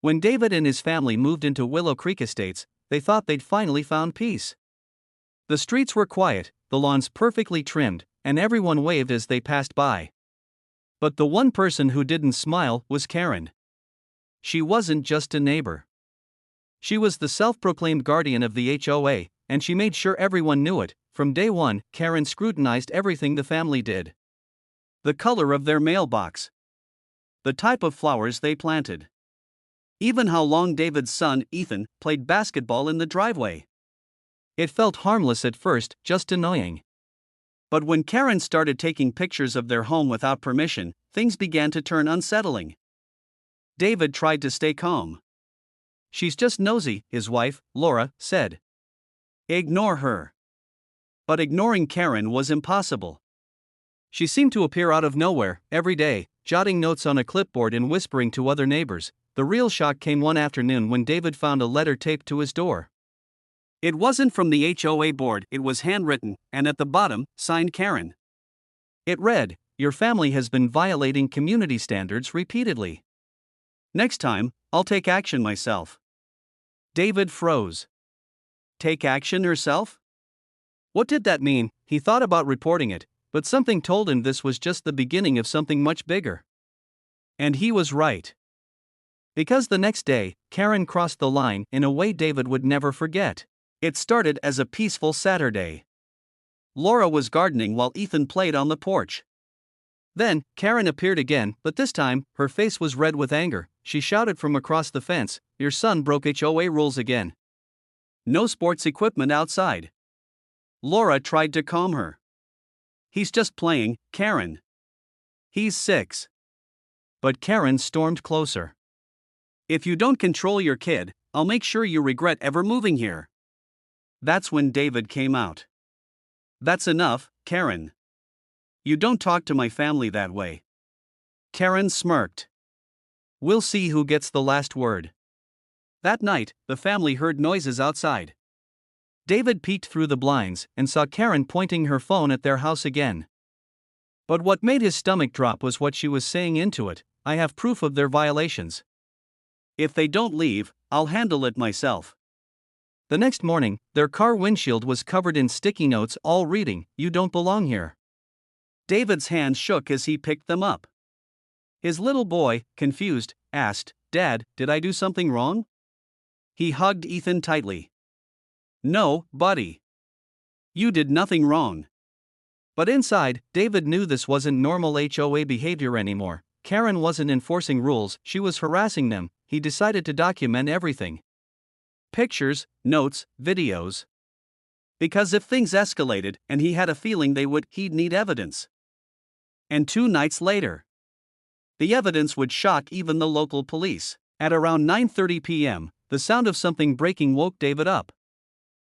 When David and his family moved into Willow Creek Estates, they thought they'd finally found peace. The streets were quiet, the lawns perfectly trimmed, and everyone waved as they passed by. But the one person who didn't smile was Karen. She wasn't just a neighbor. She was the self-proclaimed guardian of the HOA, and she made sure everyone knew it. From day one, Karen scrutinized everything the family did. The color of their mailbox. The type of flowers they planted. Even how long David's son, Ethan, played basketball in the driveway. It felt harmless at first, just annoying. But when Karen started taking pictures of their home without permission, things began to turn unsettling. David tried to stay calm. "She's just nosy," his wife, Laura, said. "Ignore her." But ignoring Karen was impossible. She seemed to appear out of nowhere, every day, jotting notes on a clipboard and whispering to other neighbors. The real shock came one afternoon when David found a letter taped to his door. It wasn't from the HOA board, it was handwritten, and at the bottom, signed Karen. It read, "Your family has been violating community standards repeatedly. Next time, I'll take action myself." David froze. Take action herself? What did that mean? He thought about reporting it, but something told him this was just the beginning of something much bigger. And he was right. Because the next day, Karen crossed the line in a way David would never forget. It started as a peaceful Saturday. Laura was gardening while Ethan played on the porch. Then, Karen appeared again, but this time, her face was red with anger. She shouted from across the fence, "Your son broke HOA rules again. No sports equipment outside." Laura tried to calm her. "He's just playing, Karen. He's 6. But Karen stormed closer. "If you don't control your kid, I'll make sure you regret ever moving here." That's when David came out. "That's enough, Karen. You don't talk to my family that way." Karen smirked. "We'll see who gets the last word." That night, the family heard noises outside. David peeked through the blinds and saw Karen pointing her phone at their house again. But what made his stomach drop was what she was saying into it. "I have proof of their violations. If they don't leave, I'll handle it myself." The next morning, their car windshield was covered in sticky notes, all reading, "You don't belong here." David's hands shook as he picked them up. His little boy, confused, asked, "Dad, did I do something wrong?" He hugged Ethan tightly. "No, buddy. You did nothing wrong." But inside, David knew this wasn't normal HOA behavior anymore. Karen wasn't enforcing rules, she was harassing them. He decided to document everything. Pictures, notes, videos. Because if things escalated, and he had a feeling they would, he'd need evidence. And 2 nights later, the evidence would shock even the local police. At around 9:30 p.m., the sound of something breaking woke David up.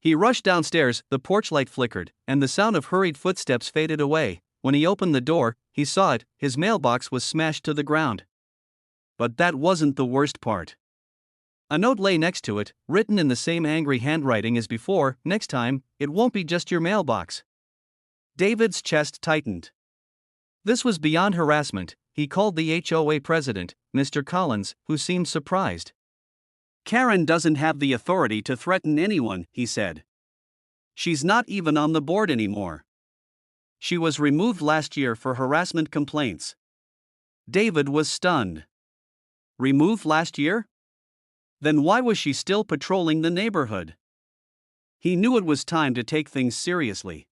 He rushed downstairs, the porch light flickered, and the sound of hurried footsteps faded away. When he opened the door, he saw it, his mailbox was smashed to the ground. But that wasn't the worst part. A note lay next to it, written in the same angry handwriting as before, "Next time, it won't be just your mailbox." David's chest tightened. This was beyond harassment. He called the HOA president, Mr. Collins, who seemed surprised. "Karen doesn't have the authority to threaten anyone," he said. "She's not even on the board anymore. She was removed last year for harassment complaints." David was stunned. Removed last year? Then why was she still patrolling the neighborhood? He knew it was time to take things seriously.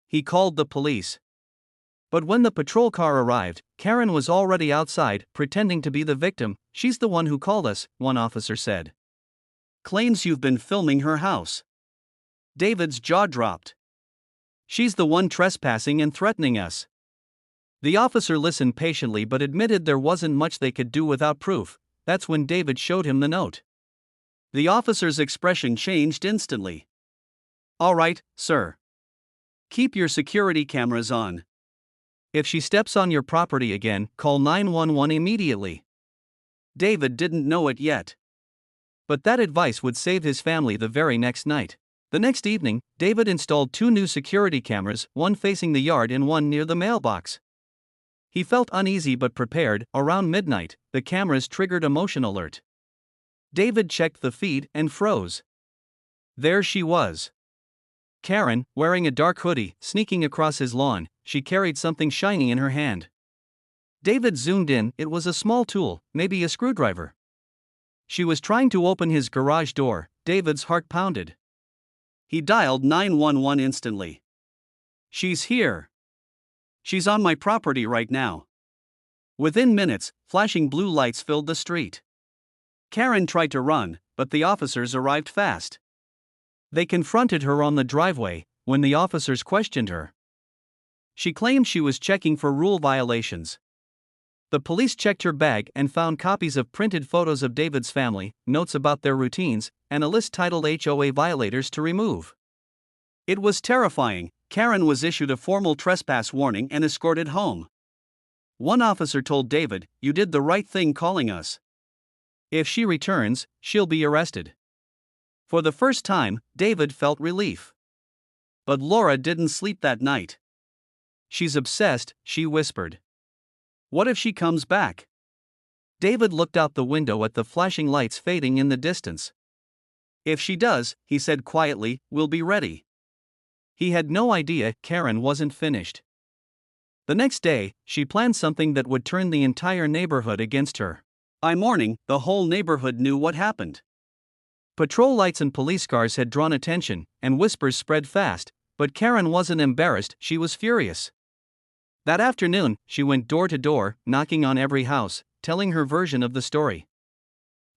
He called the police. But when the patrol car arrived, Karen was already outside, pretending to be the victim. "She's the one who called us," one officer said. "Claims you've been filming her house." David's jaw dropped. "She's the one trespassing and threatening us." The officer listened patiently but admitted there wasn't much they could do without proof. That's when David showed him the note. The officer's expression changed instantly. "All right, sir. Keep your security cameras on. If she steps on your property again, call 911 immediately." David didn't know it yet. But that advice would save his family the very next night. The next evening, David installed 2 new security cameras, one facing the yard and one near the mailbox. He felt uneasy but prepared. Around midnight, the cameras triggered a motion alert. David checked the feed and froze. There she was. Karen, wearing a dark hoodie, sneaking across his lawn. She carried something shiny in her hand. David zoomed in. It was a small tool, maybe a screwdriver. She was trying to open his garage door. David's heart pounded. He dialed 911 instantly. She's here. She's on my property right now. Within minutes, flashing blue lights filled the street. Karen tried to run, but the officers arrived fast. They confronted her on the driveway. When the officers questioned her, she claimed she was checking for rule violations. The police checked her bag and found copies of printed photos of David's family, notes about their routines, and a list titled HOA violators to remove. It was terrifying. Karen was issued a formal trespass warning and escorted home. One officer told David, "You did the right thing calling us. If she returns, she'll be arrested." For the first time, David felt relief. But Laura didn't sleep that night. "She's obsessed," she whispered. "What if she comes back?" David looked out the window at the flashing lights fading in the distance. "If she does," he said quietly, "we'll be ready." He had no idea Karen wasn't finished. The next day, she planned something that would turn the entire neighborhood against her. By morning, the whole neighborhood knew what happened. Patrol lights and police cars had drawn attention, and whispers spread fast, but Karen wasn't embarrassed, she was furious. That afternoon, she went door to door, knocking on every house, telling her version of the story.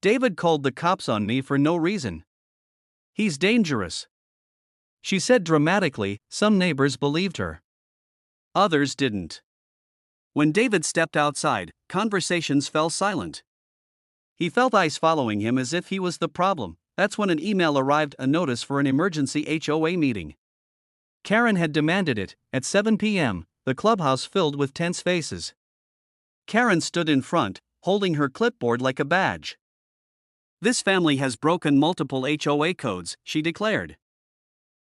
"David called the cops on me for no reason. He's dangerous," she said dramatically. Some neighbors believed her. Others didn't. When David stepped outside, conversations fell silent. He felt eyes following him as if he was the problem. That's when an email arrived, a notice for an emergency HOA meeting. Karen had demanded it. At 7 p.m., the clubhouse filled with tense faces. Karen stood in front, holding her clipboard like a badge. "This family has broken multiple HOA codes," she declared.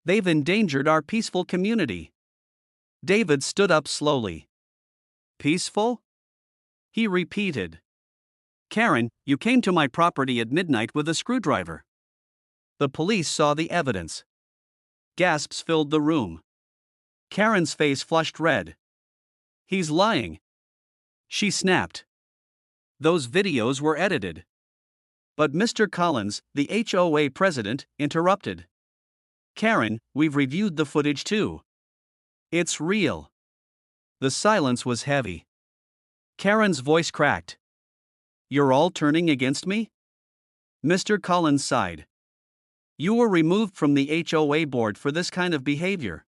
"They've endangered our peaceful community." David stood up slowly. "Peaceful?" he repeated. "Karen, you came to my property at midnight with a screwdriver." The police saw the evidence. Gasps filled the room. Karen's face flushed red. "He's lying," she snapped. "Those videos were edited." But Mr. Collins, the HOA president, interrupted. "Karen, we've reviewed the footage too. It's real." The silence was heavy. Karen's voice cracked. "You're all turning against me?" Mr. Collins sighed. "You were removed from the HOA board for this kind of behavior.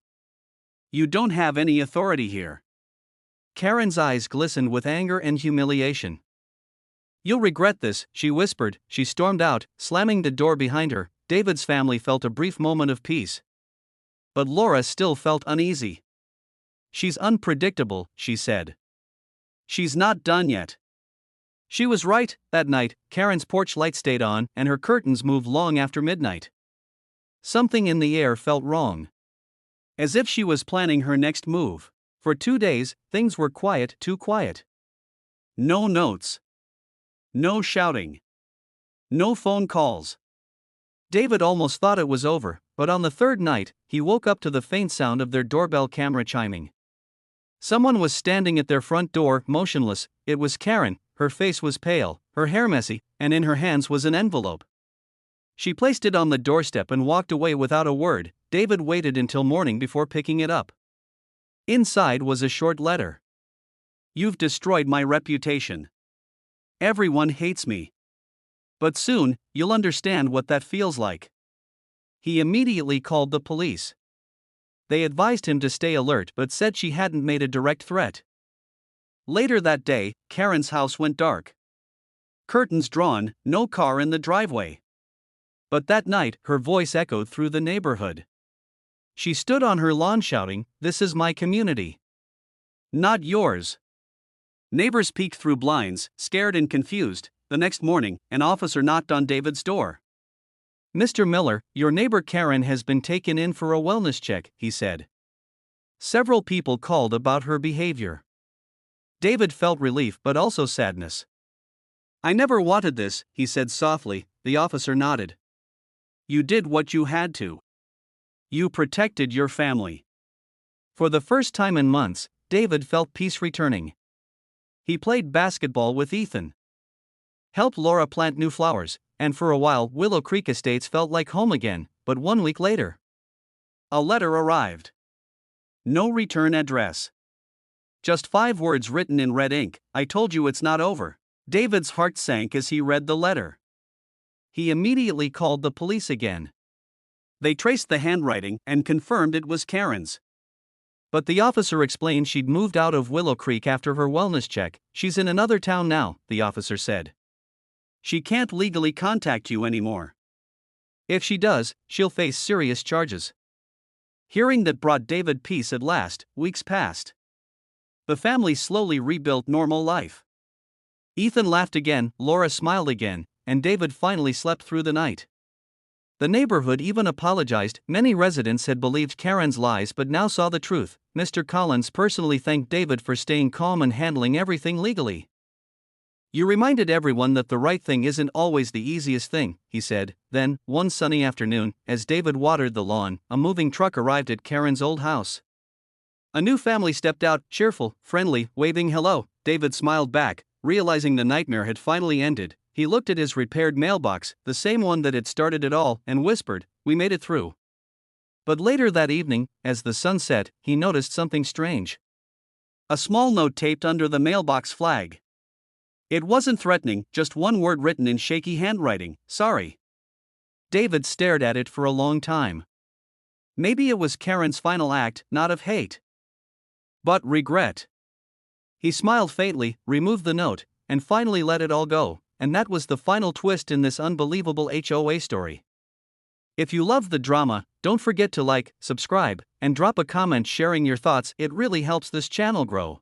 You don't have any authority here." Karen's eyes glistened with anger and humiliation. "You'll regret this," she whispered. She stormed out, slamming the door behind her. David's family felt a brief moment of peace. But Laura still felt uneasy. "She's unpredictable," she said. "She's not done yet." She was right. That night, Karen's porch light stayed on, and her curtains moved long after midnight. Something in the air felt wrong. As if she was planning her next move. For 2 days, things were quiet, too quiet. No notes. No shouting. No phone calls. David almost thought it was over, but on the third night, he woke up to the faint sound of their doorbell camera chiming. Someone was standing at their front door, motionless. It was Karen. Her face was pale, her hair messy, and in her hands was an envelope. She placed it on the doorstep and walked away without a word. David waited until morning before picking it up. Inside was a short letter. "You've destroyed my reputation. Everyone hates me. But soon, you'll understand what that feels like." He immediately called the police. They advised him to stay alert but said she hadn't made a direct threat. Later that day, Karen's house went dark. Curtains drawn, no car in the driveway. But that night, her voice echoed through the neighborhood. She stood on her lawn shouting, "This is my community. Not yours." Neighbors peeked through blinds, scared and confused. The next morning, an officer knocked on David's door. "Mr. Miller, your neighbor Karen has been taken in for a wellness check," he said. Several people called about her behavior. David felt relief but also sadness. "I never wanted this," he said softly. the officer nodded. You did what you had to. You protected your family. For the first time in months, David felt peace returning. He played basketball with Ethan, helped Laura plant new flowers, and for a while Willow Creek Estates felt like home again. But 1 week later, a letter arrived. No return address. Just 5 words written in red ink, "I told you it's not over." David's heart sank as he read the letter. He immediately called the police again. They traced the handwriting and confirmed it was Karen's. But the officer explained she'd moved out of Willow Creek after her wellness check. She's in another town now, the officer said. She can't legally contact you anymore. If she does, she'll face serious charges. Hearing that brought David peace at last. Weeks passed. The family slowly rebuilt normal life. Ethan laughed again, Laura smiled again, and David finally slept through the night. The neighborhood even apologized. Many residents had believed Karen's lies but now saw the truth. Mr. Collins personally thanked David for staying calm and handling everything legally. You reminded everyone that the right thing isn't always the easiest thing, he said. Then, one sunny afternoon, as David watered the lawn, a moving truck arrived at Karen's old house. A new family stepped out, cheerful, friendly, waving hello. David smiled back, realizing the nightmare had finally ended. He looked at his repaired mailbox, the same one that had started it all, and whispered, "We made it through." But later that evening, as the sun set, he noticed something strange. A small note taped under the mailbox flag. It wasn't threatening, just one word written in shaky handwriting: "Sorry." David stared at it for a long time. Maybe it was Karen's final act, not of hate, but regret. He smiled faintly, removed the note, and finally let it all go. And that was the final twist in this unbelievable HOA story. If you loved the drama, don't forget to like, subscribe, and drop a comment sharing your thoughts. It really helps this channel grow.